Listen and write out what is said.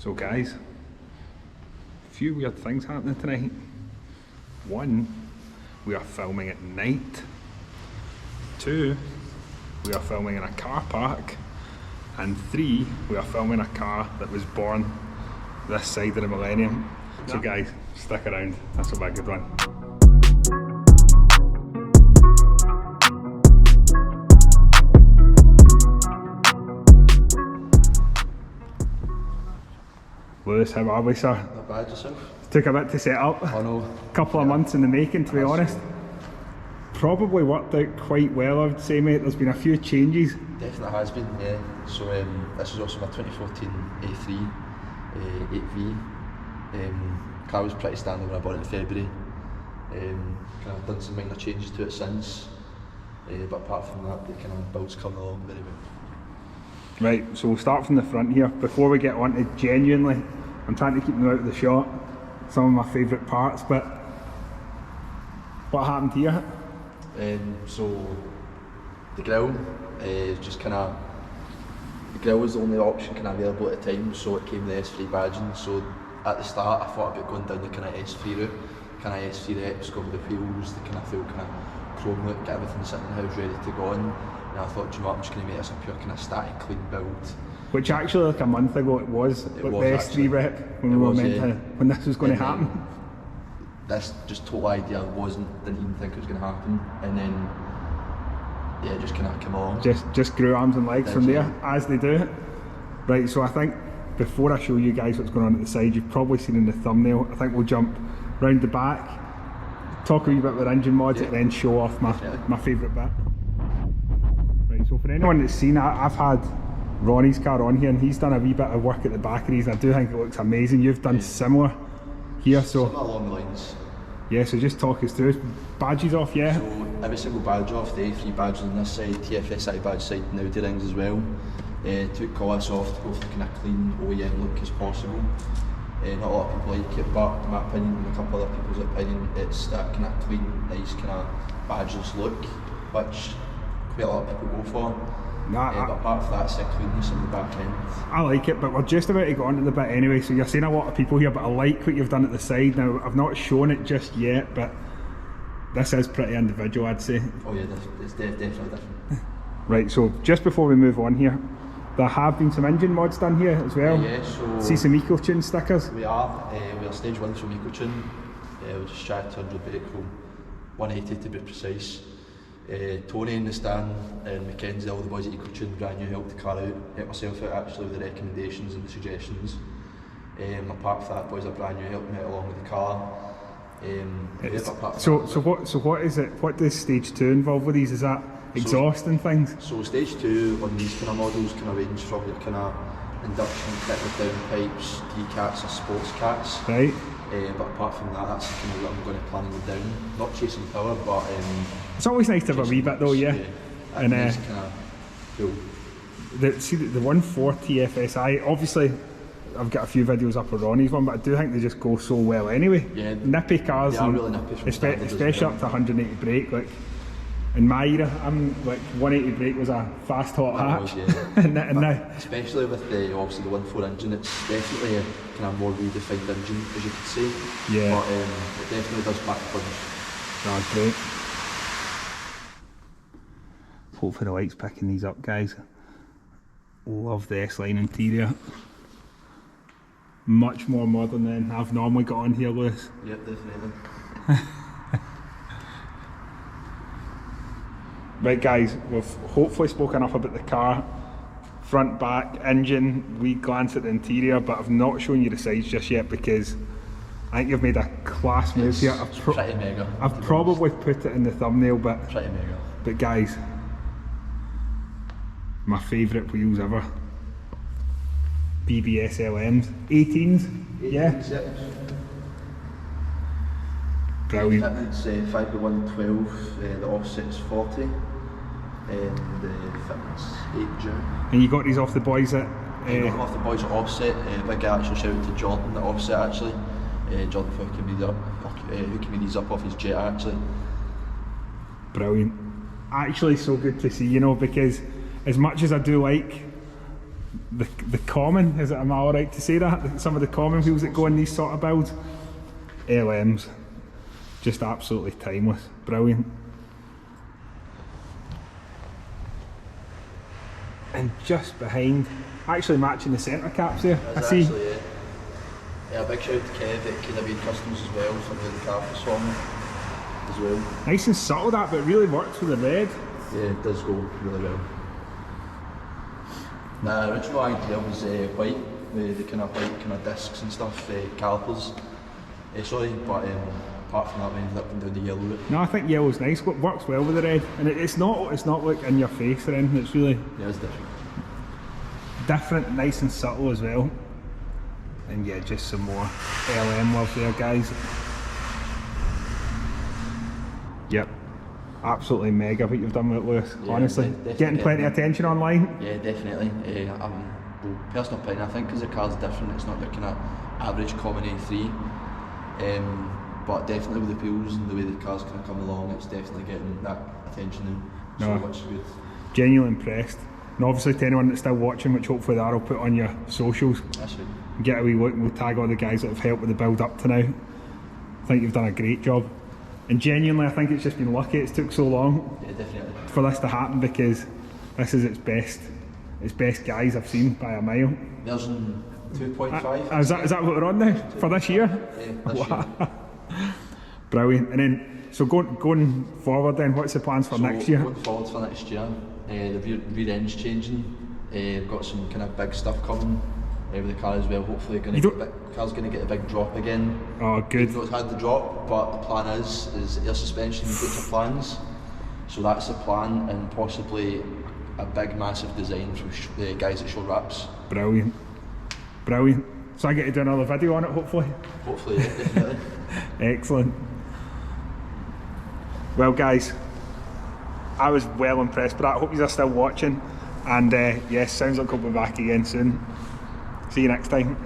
So guys, a few weird things happening tonight. One, we are filming at night. Two, we are filming in a car park. And three, we are filming a car that was born this side of the millennium. So guys, stick around, this will be a good one. Lewis, how are we, sir? Not bad, yourself? Took a bit to set up. I know. Couple of months in the making, to be honest. Probably worked out quite well, I would say, mate. There's been a few changes. Definitely has been, yeah. So this is also my 2014 A3 8V. Car was pretty standard when I bought it in February. Kind of done some minor changes to it since. But apart from that, the kind of build's coming along very well. Right, so we'll start from the front here. Before we get on to genuinely, I'm trying to keep them out of the shot, some of my favourite parts, but what happened here? So the grille is just kind of, the grille was the only option kind of available at the time, so it came with the S3 badging. So at the start I thought about going down the kind of S3 route, kind of S3 Reps, go with the wheels, the kind of full kind of chrome look, get everything sitting in the house ready to go on. And I thought, do you know what, I'm just going to make this a pure kind of static, clean build. Which actually, like a month ago, it was the S3 rep when we were meant to, when this was going to happen. This just total idea didn't even think it was going to happen, and then yeah, just kind of come along. Just grew arms and legs from there, as they do. Right, so I think before I show you guys what's going on at the side, you've probably seen in the thumbnail. I think we'll jump round the back, talk a wee bit about engine mods, and then show off my favourite bit. So for anyone that's seen, I've had Ronnie's car on here and he's done a wee bit of work at the back of these, and I do think it looks amazing. You've done similar here, so similar along the lines. Yeah, so just talk us through. Badges off, yeah? So every single badge off, the A3 badge on this side, TFSI badge side, and Audi rings as well. Took colours off to go for the kind of clean OEM look as possible. Not a lot of people like it, but in my opinion and a couple other people's opinion, it's that kind of clean, nice kind of badgeless look, which quite a lot of people go for. But apart from that, it's a cleanness in the back end. I like it, but we're just about to go on to the bit anyway, so you're seeing a lot of people here, but I like what you've done at the side. Now, I've not shown it just yet, but this is pretty individual, I'd say. Oh yeah, it's definitely different. Right, so just before we move on here, there have been some engine mods done here as well. Yeah, so see some EcoTune stickers? We are stage 1 from EcoTune. We're just shy of 200 brake from 180 to be precise. Tony in the stand and Mackenzie, all the boys at EcoTune, brand new, helped the car out, helped myself out actually with the recommendations and the suggestions. Apart from that, boys are brand new, helped me out along with the car. What is it? What does stage 2 involve with these? Is that exhaust and things? So stage 2 on these kind of models can range from the kind of induction kit with downpipes, T-cats or sports cats. Right. But apart from that, that's kind of what I'm going to plan on down. Not chasing power, but it's always nice to have a wee bit though, yeah. And kind of cool. The 140 FSI, obviously I've got a few videos up of Ronnie's one, but I do think they just go so well anyway. Yeah, nippy cars, they are really nippy, especially up to 180 brake. Like in my era, I'm like 180 brake was a fast hot hatch. and now, especially with the 1.4 engine, it's definitely a kind of more redefined engine, as you could say. Yeah. But it definitely does back punch. That's great. Hopefully the light's picking these up, guys. Love the S-Line interior. Much more modern than I've normally got on here, Lewis. Yep, definitely. Right guys, we've hopefully spoken enough about the car. Front, back, engine, we glance at the interior, but I've not shown you the sides just yet because I think you've made a class move here. Pretty mega. I've probably put it in the thumbnail, but pretty mega. But guys, my favourite wheels ever. BBS LMs, 18s, yeah. Brilliant. Fitment's 5x112, the offset's 40, and the fitment's 8 June. And you got these off the boys at? I got them off the boys at Offset. Big actual shout out to Jordan at Offset actually. Jordan for hooking me these up off his jet actually. Brilliant. Actually so good to see, you know, because as much as I do like the common, am I alright to say that? Some of the common wheels that go in these sort of builds, LMs, just absolutely timeless, brilliant. And just behind, actually matching the centre caps there, I see. Actually, yeah, a big shout out to Kev at KW Customs as well for the carpets for me as well. Nice and subtle that, but it really works with the red. Yeah, it does go really well. The original idea was white, with the kind of white kind of discs and stuff, calipers. But apart from that, we ended up doing the yellow route. No, I think yellow's nice. It works well with the red, and it's not like in your face or anything. It's really Yeah, it's different. different, nice and subtle as well. And yeah, just some more LM love there, guys. Yep, absolutely mega what you've done with it, Lewis. Yeah, honestly, getting plenty of attention online. Yeah, definitely. Personal opinion, I think because the car's different, it's not your kind of average common A3. But definitely with the wheels and the way the car's kind of come along, it's definitely getting that attention now. So much good. Genuinely impressed. And obviously to anyone that's still watching, which hopefully that I'll put on your socials. That's right. Get a wee look, we'll tag all the guys that have helped with the build up to now. I think you've done a great job. And genuinely, I think it's just been lucky it's took so long for this to happen, because this is its best guys I've seen by a mile. Version 2.5. Is that what we're on now for this year? Yeah, this year. Brilliant. And then, so going forward then, what's the plans for next year? Going forward for next year, the rear end's changing. We've got some kind of big stuff coming with the car as well. Hopefully the car's going to get a big drop again. Oh, good. It's had the drop, but the plan is air suspension and future plans. So that's the plan, and possibly a big massive design from the guys at Show Wraps. Brilliant. Brilliant. So I get to do another video on it, hopefully? Hopefully, yeah, definitely. Excellent. Well guys, I was well impressed with that. I hope you are still watching, and yes, sounds like we'll be back again soon. See you next time.